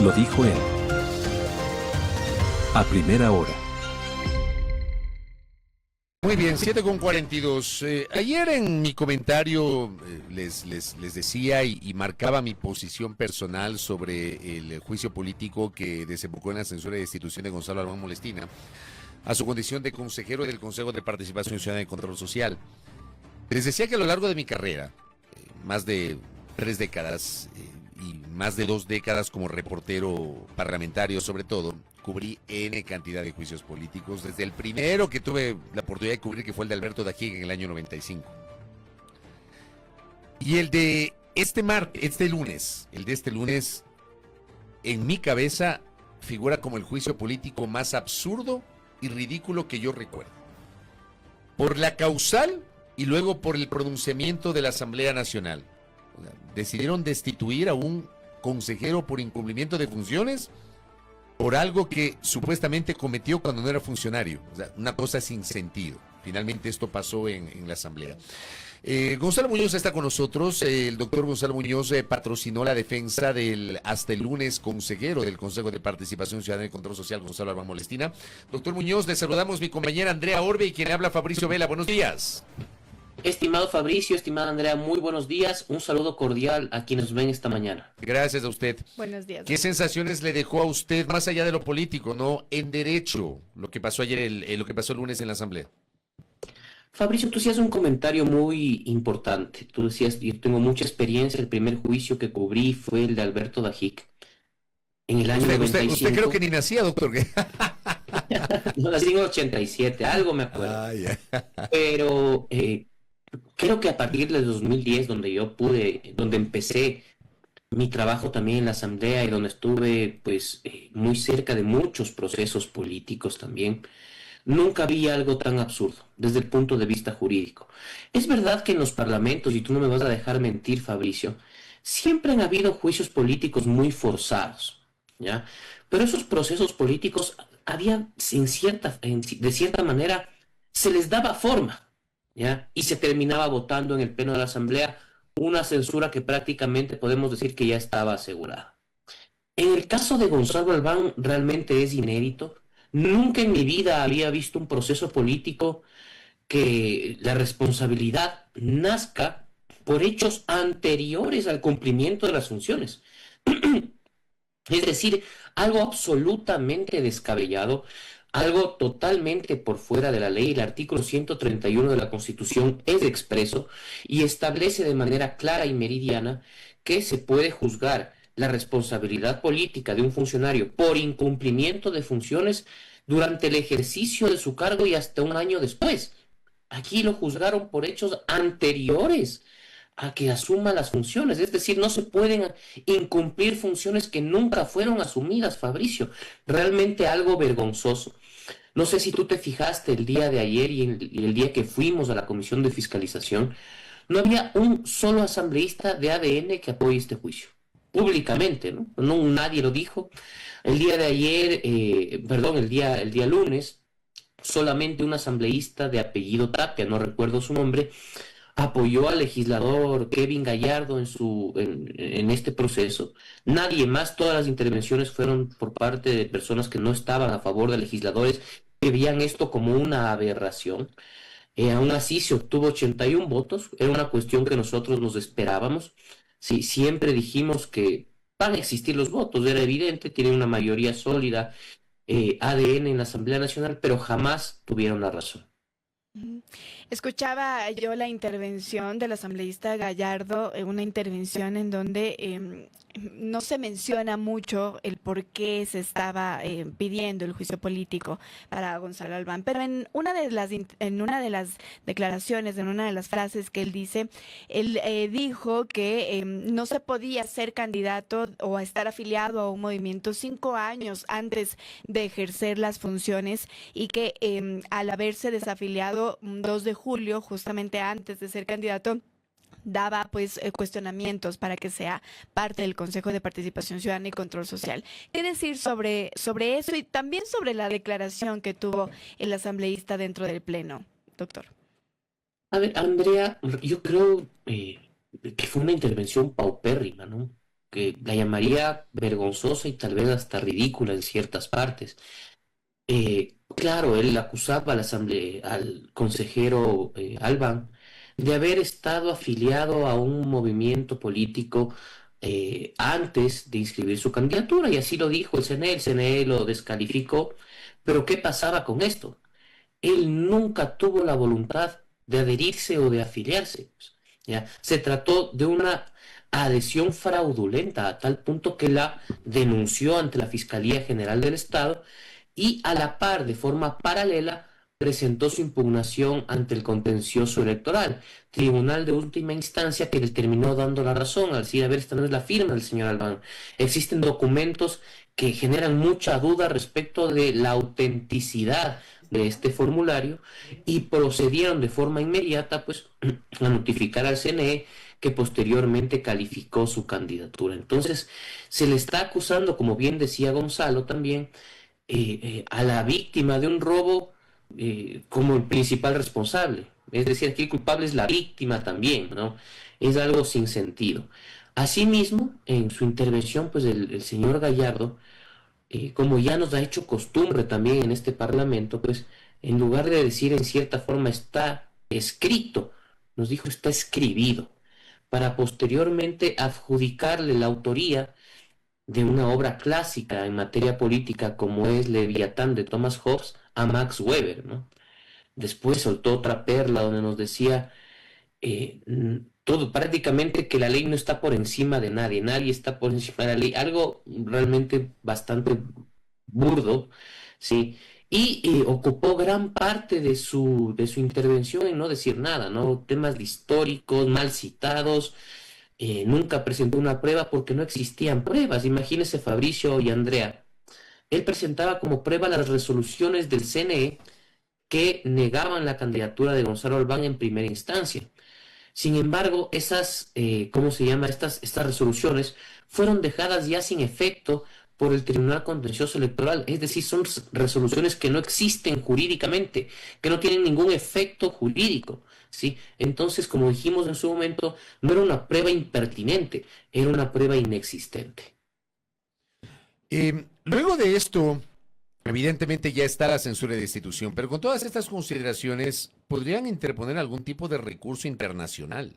Lo dijo él. A primera hora. Muy bien, 7:42. Ayer en mi comentario les decía y marcaba mi posición personal sobre el juicio político que desembocó en la censura y destitución de Gonzalo Albán Molestina a su condición de consejero del Consejo de Participación Ciudadana y Control Social. Les decía que a lo largo de mi carrera, más de 3 décadas y más de 2 décadas como reportero parlamentario sobre todo, cubrí N cantidad de juicios políticos, desde el primero que tuve la oportunidad de cubrir, que fue el de Alberto Dajic en el año 95. Y el de este lunes, en mi cabeza figura como el juicio político más absurdo y ridículo que yo recuerdo. Por la causal y luego por el pronunciamiento de la Asamblea Nacional. Decidieron destituir a un consejero por incumplimiento de funciones por algo que supuestamente cometió cuando no era funcionario. O sea, una cosa sin sentido. Finalmente esto pasó en la Asamblea. Gonzalo Muñoz está con nosotros. El doctor Gonzalo Muñoz patrocinó la defensa del hasta el lunes consejero del Consejo de Participación Ciudadana y Control Social, Gonzalo Albán Molestina. Doctor Muñoz, le saludamos mi compañera Andrea Orbe y quien habla Fabricio Vela. Buenos días. Estimado Fabricio, estimada Andrea, muy buenos días. Un saludo cordial a quienes ven esta mañana. Gracias a usted. Buenos días. ¿Qué sensaciones le dejó a usted, más allá de lo político, no en derecho, lo que pasó ayer, lo que pasó el lunes en la Asamblea? Fabricio, tú hacías un comentario muy importante. Tú decías, yo tengo mucha experiencia, el primer juicio que cubrí fue el de Alberto Dajic en el año 95. Usted creo que ni nacía, doctor. No, nací en el 87, algo me acuerdo. Ah, yeah. Pero creo que a partir del 2010, donde empecé mi trabajo también en la Asamblea y donde estuve pues muy cerca de muchos procesos políticos también, nunca vi algo tan absurdo desde el punto de vista jurídico. Es verdad que en los parlamentos, y tú no me vas a dejar mentir, Fabricio, siempre han habido juicios políticos muy forzados, ¿ya? Pero esos procesos políticos de cierta manera se les daba forma, ¿ya? Y se terminaba votando en el pleno de la Asamblea una censura que prácticamente podemos decir que ya estaba asegurada. En el caso de Gonzalo Albán realmente es inédito. Nunca en mi vida había visto un proceso político que la responsabilidad nazca por hechos anteriores al cumplimiento de las funciones. Es decir, algo absolutamente descabellado, algo totalmente por fuera de la ley. El artículo 131 de la Constitución es expreso y establece de manera clara y meridiana que se puede juzgar la responsabilidad política de un funcionario por incumplimiento de funciones durante el ejercicio de su cargo y hasta un año después. Aquí lo juzgaron por hechos anteriores a que asuma las funciones, es decir, no se pueden incumplir funciones que nunca fueron asumidas, Fabricio. Realmente algo vergonzoso. No sé si tú te fijaste el día de ayer y el día que fuimos a la Comisión de Fiscalización, no había un solo asambleísta de ADN que apoye este juicio, públicamente, ¿no? Nadie lo dijo. El día de ayer, el día lunes, solamente un asambleísta de apellido Tapia, no recuerdo su nombre, apoyó al legislador Kevin Gallardo en este proceso. Nadie más, todas las intervenciones fueron por parte de personas que no estaban a favor de legisladores, que veían esto como una aberración. Aún así se obtuvo 81 votos, era una cuestión que nosotros nos esperábamos. Sí, siempre dijimos que van a existir los votos, era evidente, tienen una mayoría sólida, ADN en la Asamblea Nacional, pero jamás tuvieron la razón. Escuchaba yo la intervención del asambleísta Gallardo, una intervención en donde no se menciona mucho el por qué se estaba pidiendo el juicio político para Gonzalo Albán, pero en una de las declaraciones, en una de las frases que él dice, él dijo que no se podía ser candidato o estar afiliado a un movimiento 5 años antes de ejercer las funciones y que al haberse desafiliado 2 de julio, justamente antes de ser candidato, daba pues cuestionamientos para que sea parte del Consejo de Participación Ciudadana y Control Social. ¿Qué decir sobre eso y también sobre la declaración que tuvo el asambleísta dentro del pleno, doctor? A ver, Andrea, yo creo que fue una intervención paupérrima, ¿no? que la llamaría vergonzosa y tal vez hasta ridícula en ciertas partes. Claro, él acusaba al consejero Albán de haber estado afiliado a un movimiento político antes de inscribir su candidatura, y así lo dijo el CNE lo descalificó. Pero ¿qué pasaba con esto? Él nunca tuvo la voluntad de adherirse o de afiliarse, pues, ¿ya? Se trató de una adhesión fraudulenta a tal punto que la denunció ante la Fiscalía General del Estado y a la par, de forma paralela, presentó su impugnación ante el contencioso electoral, tribunal de última instancia que le terminó dando la razón al decir, a ver, esta no es la firma del señor Albán. Existen documentos que generan mucha duda respecto de la autenticidad de este formulario, y procedieron de forma inmediata pues a notificar al CNE, que posteriormente calificó su candidatura. Entonces se le está acusando, como bien decía Gonzalo también, a la víctima de un robo como el principal responsable. Es decir, aquí el culpable es la víctima también, ¿no? Es algo sin sentido. Asimismo, en su intervención, pues el señor Gallardo, como ya nos ha hecho costumbre también en este Parlamento, pues en lugar de decir en cierta forma está escrito, nos dijo está escribido, para posteriormente adjudicarle la autoría de una obra clásica en materia política como es Leviatán de Thomas Hobbes a Max Weber, ¿no? Después soltó otra perla donde nos decía todo, prácticamente que la ley no está por encima de nadie, nadie está por encima de la ley, algo realmente bastante burdo, ¿sí? Y ocupó gran parte de su intervención en no decir nada, ¿no? Temas históricos, mal citados, nunca presentó una prueba porque no existían pruebas. Imagínense Fabricio y Andrea. Él presentaba como prueba las resoluciones del CNE que negaban la candidatura de Gonzalo Albán en primera instancia. Sin embargo, ¿cómo se llama? Estas resoluciones fueron dejadas ya sin efecto por el Tribunal Contencioso Electoral. Es decir, son resoluciones que no existen jurídicamente, que no tienen ningún efecto jurídico, ¿sí? Entonces, como dijimos en su momento, no era una prueba impertinente, era una prueba inexistente. Luego de esto, evidentemente ya está la censura de destitución, pero con todas estas consideraciones, ¿podrían interponer algún tipo de recurso internacional?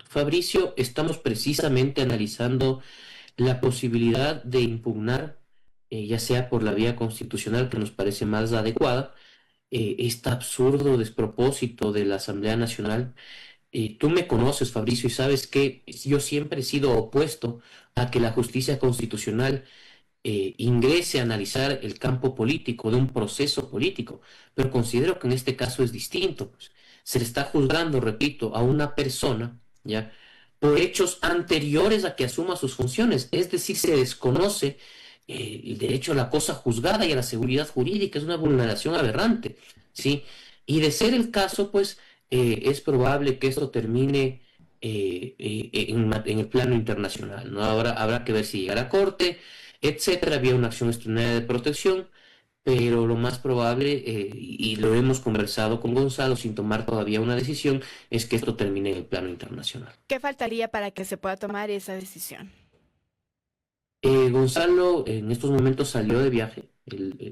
Fabricio, estamos precisamente analizando la posibilidad de impugnar, ya sea por la vía constitucional, que nos parece más adecuada, este absurdo despropósito de la Asamblea Nacional. Tú me conoces, Fabricio, y sabes que yo siempre he sido opuesto a que la justicia constitucional ingrese a analizar el campo político de un proceso político, pero considero que en este caso es distinto, pues. Se le está juzgando, repito, a una persona, ¿ya?, por hechos anteriores a que asuma sus funciones, es decir, se desconoce el derecho a la cosa juzgada y a la seguridad jurídica. Es una vulneración aberrante, ¿sí? Y de ser el caso, pues es probable que esto termine en el plano internacional, ¿no? Ahora habrá que ver si llega a la Corte, etcétera. Había una acción extraordinaria de protección, pero lo más probable, y lo hemos conversado con Gonzalo sin tomar todavía una decisión, es que esto termine en el plano internacional. ¿Qué faltaría para que se pueda tomar esa decisión? Gonzalo en estos momentos salió de viaje.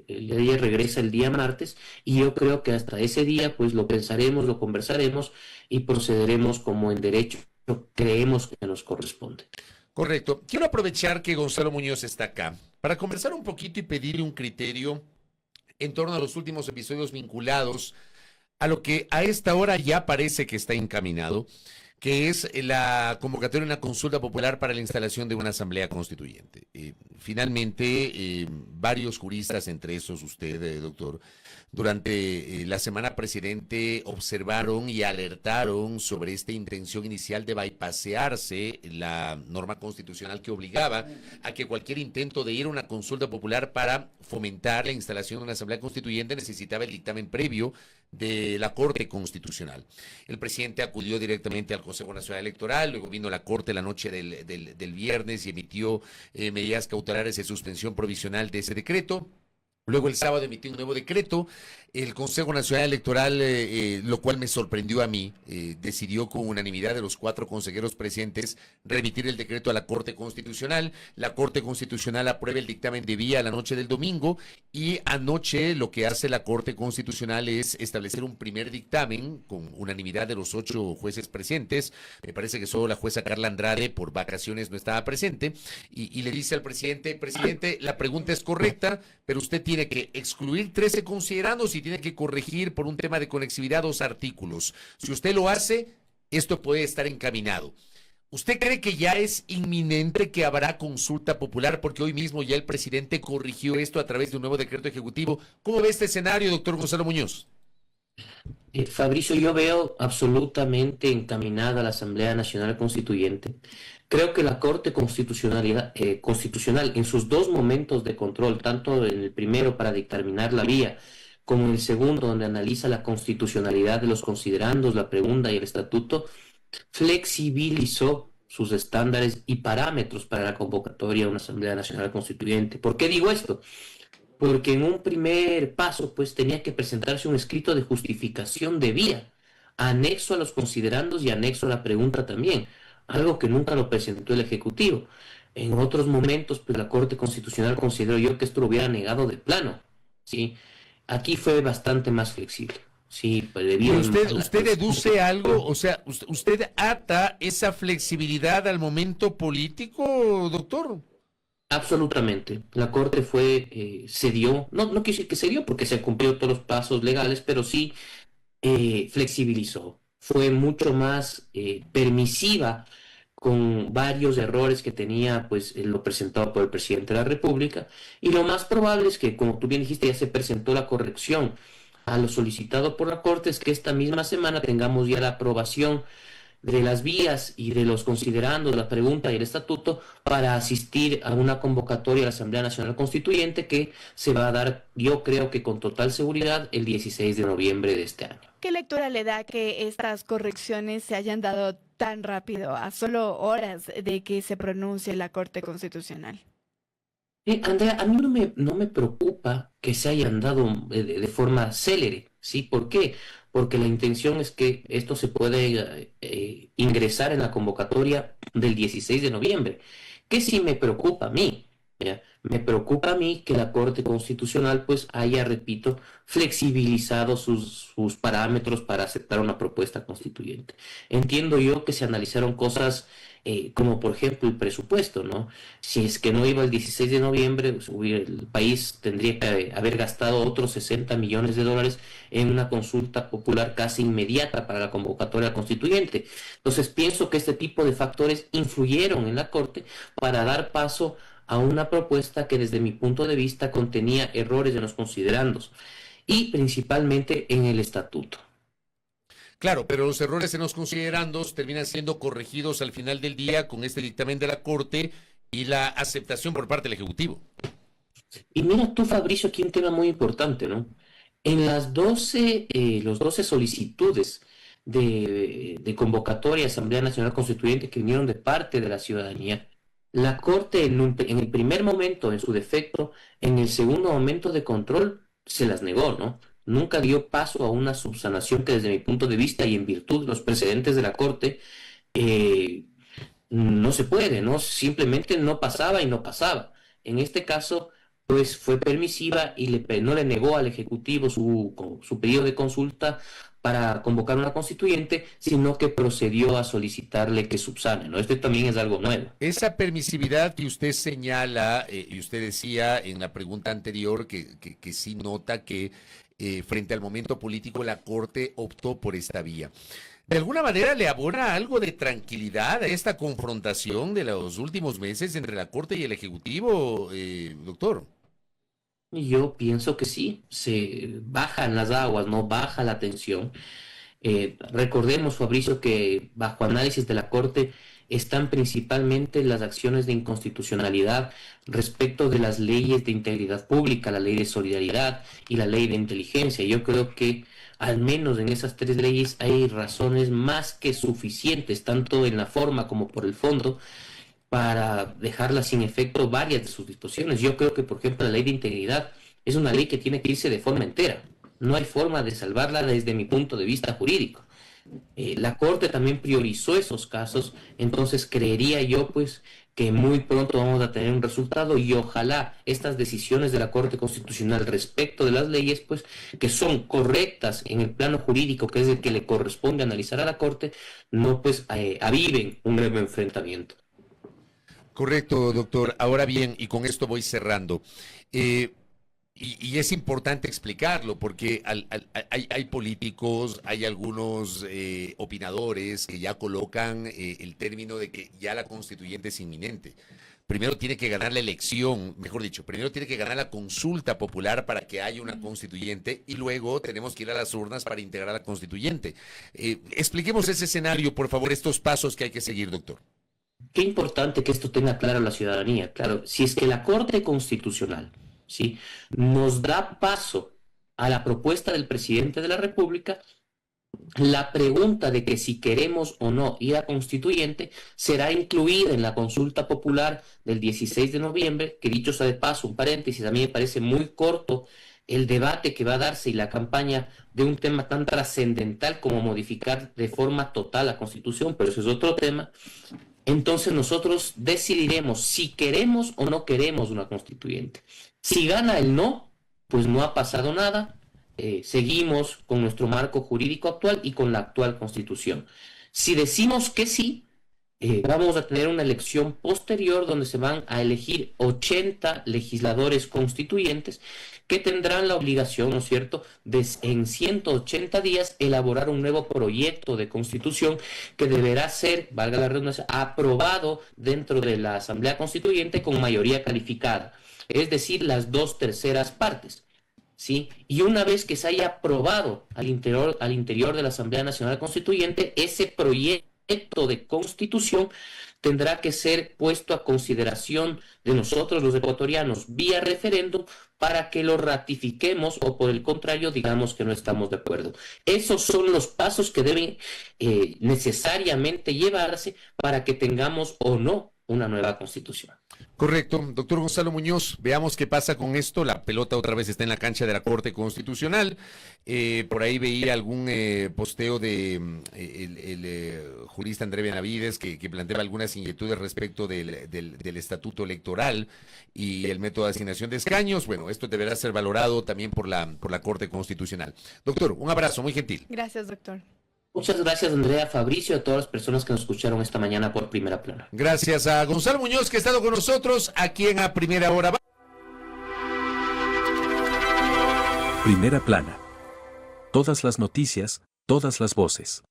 Ella regresa el día martes, y yo creo que hasta ese día pues lo pensaremos, lo conversaremos y procederemos como en derecho creemos que nos corresponde. Correcto. Quiero aprovechar que Gonzalo Muñoz está acá para conversar un poquito y pedirle un criterio en torno a los últimos episodios vinculados a lo que a esta hora ya parece que está encaminado, que es la convocatoria de una consulta popular para la instalación de una asamblea constituyente. Finalmente, varios juristas, entre esos usted, doctor, durante la semana precedente observaron y alertaron sobre esta intención inicial de bypasearse la norma constitucional que obligaba a que cualquier intento de ir a una consulta popular para fomentar la instalación de una asamblea constituyente necesitaba el dictamen previo de la Corte Constitucional. El presidente acudió directamente al Consejo Nacional Electoral, luego vino la Corte la noche del viernes y emitió medidas cautelares de suspensión provisional de ese decreto. Luego el sábado emitió un nuevo decreto. El Consejo Nacional Electoral, lo cual me sorprendió a mí, decidió con unanimidad de los 4 consejeros presentes remitir el decreto a la Corte Constitucional. La Corte Constitucional aprueba el dictamen de vía a la noche del domingo y anoche lo que hace la Corte Constitucional es establecer un primer dictamen con unanimidad de los 8 jueces presentes. Me parece que solo la jueza Carla Andrade por vacaciones no estaba presente y le dice al presidente, la pregunta es correcta, pero usted tiene que excluir 13 considerandos y tiene que corregir por un tema de conexividad 2 artículos. Si usted lo hace, esto puede estar encaminado. ¿Usted cree que ya es inminente que habrá consulta popular? Porque hoy mismo ya el presidente corrigió esto a través de un nuevo decreto ejecutivo. ¿Cómo ve este escenario, doctor Gonzalo Muñoz? Fabricio, yo veo absolutamente encaminada la Asamblea Nacional Constituyente. Creo que la Corte Constitucional en sus 2 momentos de control, tanto en el primero para dictaminar la vía, como en el segundo donde analiza la constitucionalidad de los considerandos, la pregunta y el estatuto, flexibilizó sus estándares y parámetros para la convocatoria a una Asamblea Nacional Constituyente. ¿Por qué digo esto? Porque en un primer paso, pues tenía que presentarse un escrito de justificación de vía, anexo a los considerandos y anexo a la pregunta también, algo que nunca lo presentó el Ejecutivo. En otros momentos, pues la Corte Constitucional consideró yo que esto lo hubiera negado de plano, ¿sí? Aquí fue bastante más flexible. Sí, pues debido usted deduce algo, o sea, usted ata esa flexibilidad al momento político, doctor. Absolutamente. La Corte cedió, no quiero decir que cedió porque se cumplió todos los pasos legales, pero sí flexibilizó. Fue mucho más permisiva con varios errores que tenía pues lo presentado por el presidente de la República, y lo más probable es que, como tú bien dijiste, ya se presentó la corrección a lo solicitado por la Corte, es que esta misma semana tengamos ya la aprobación de las vías y de los considerandos, la pregunta y el estatuto para asistir a una convocatoria a la Asamblea Nacional Constituyente que se va a dar, yo creo que con total seguridad, el 16 de noviembre de este año. ¿Qué lectura le da que estas correcciones se hayan dado tan rápido, a solo horas de que se pronuncie la Corte Constitucional? Andrea, a mí no me preocupa que se hayan dado de forma célere, ¿sí? ¿Por qué? Porque la intención es que esto se puede ingresar en la convocatoria del 16 de noviembre. ¿Qué sí me preocupa a mí? ¿Ya? Me preocupa a mí que la Corte Constitucional pues haya, repito, flexibilizado sus parámetros para aceptar una propuesta constituyente. Entiendo yo que se analizaron cosas como por ejemplo el presupuesto, ¿no? Si es que no iba el 16 de noviembre, pues, el país tendría que haber gastado otros 60 millones de dólares en una consulta popular casi inmediata para la convocatoria constituyente. Entonces pienso que este tipo de factores influyeron en la Corte para dar paso a una propuesta que desde mi punto de vista contenía errores en los considerandos y principalmente en el estatuto. Claro, pero los errores en los considerandos terminan siendo corregidos al final del día con este dictamen de la Corte y la aceptación por parte del Ejecutivo. Y mira tú, Fabricio, aquí un tema muy importante, ¿no? En los 12 solicitudes de convocatoria a Asamblea Nacional Constituyente que vinieron de parte de la ciudadanía, la Corte en el primer momento, en su defecto, en el segundo momento de control, se las negó, ¿no? Nunca dio paso a una subsanación que desde mi punto de vista y en virtud de los precedentes de la Corte no se puede, ¿no? Simplemente no pasaba y no pasaba. En este caso, pues fue permisiva y no le negó al Ejecutivo su pedido de consulta para convocar una constituyente, sino que procedió a solicitarle que subsane, ¿no? Esto también es algo nuevo. Esa permisividad que usted señala, y usted decía en la pregunta anterior que sí nota que frente al momento político la Corte optó por esta vía. ¿De alguna manera le abona algo de tranquilidad a esta confrontación de los últimos meses entre la Corte y el Ejecutivo, doctor? Yo pienso que sí, se bajan las aguas, no baja la tensión. Recordemos, Fabricio, que bajo análisis de la Corte están principalmente las acciones de inconstitucionalidad respecto de las leyes de integridad pública, la ley de solidaridad y la ley de inteligencia. Yo creo que al menos en esas 3 leyes hay razones más que suficientes, tanto en la forma como por el fondo, para dejarlas sin efecto varias de sus disposiciones. Yo creo que, por ejemplo, la ley de integridad es una ley que tiene que irse de forma entera. No hay forma de salvarla desde mi punto de vista jurídico. La Corte también priorizó esos casos, entonces creería yo pues que muy pronto vamos a tener un resultado y ojalá estas decisiones de la Corte Constitucional respecto de las leyes pues que son correctas en el plano jurídico, que es el que le corresponde analizar a la Corte, no pues aviven un nuevo enfrentamiento. Correcto, doctor. Ahora bien, y con esto voy cerrando. Y es importante explicarlo porque hay políticos, hay algunos opinadores que ya colocan el término de que ya la constituyente es inminente. Primero tiene que ganar la elección, mejor dicho, primero tiene que ganar la consulta popular para que haya una constituyente y luego tenemos que ir a las urnas para integrar a la constituyente. Expliquemos ese escenario, por favor, estos pasos que hay que seguir, doctor. Qué importante que esto tenga claro la ciudadanía. Claro, si es que la Corte Constitucional, ¿sí?, nos da paso a la propuesta del presidente de la República, la pregunta de que si queremos o no ir a constituyente será incluida en la consulta popular del 16 de noviembre, que dicho sea de paso, un paréntesis, a mí me parece muy corto el debate que va a darse y la campaña de un tema tan trascendental como modificar de forma total la Constitución, pero eso es otro tema. Entonces nosotros decidiremos si queremos o no queremos una constituyente. Si gana el no, pues no ha pasado nada, seguimos con nuestro marco jurídico actual y con la actual constitución. Si decimos que sí, vamos a tener una elección posterior donde se van a elegir 80 legisladores constituyentes que tendrán la obligación, ¿no es cierto?, de en 180 días elaborar un nuevo proyecto de constitución que deberá ser, valga la redundancia, aprobado dentro de la Asamblea Constituyente con mayoría calificada, es decir, las 2/3 partes. ¿Sí? Y una vez que se haya aprobado al interior de la Asamblea Nacional Constituyente, ese proyecto de constitución tendrá que ser puesto a consideración de nosotros los ecuatorianos vía referéndum para que lo ratifiquemos o por el contrario digamos que no estamos de acuerdo. Esos son los pasos que deben necesariamente llevarse para que tengamos o no una nueva constitución. Correcto. Doctor Gonzalo Muñoz, veamos qué pasa con esto. La pelota otra vez está en la cancha de la Corte Constitucional. Por ahí veía algún posteo de el jurista André Benavides que planteaba algunas inquietudes respecto del estatuto electoral y el método de asignación de escaños. Bueno, esto deberá ser valorado también por la Corte Constitucional. Doctor, un abrazo, muy gentil. Gracias, doctor. Muchas gracias, Andrea, Fabricio, a todas las personas que nos escucharon esta mañana por Primera Plana. Gracias a Gonzalo Muñoz, que ha estado con nosotros aquí en A Primera Hora. Primera Plana. Todas las noticias, todas las voces.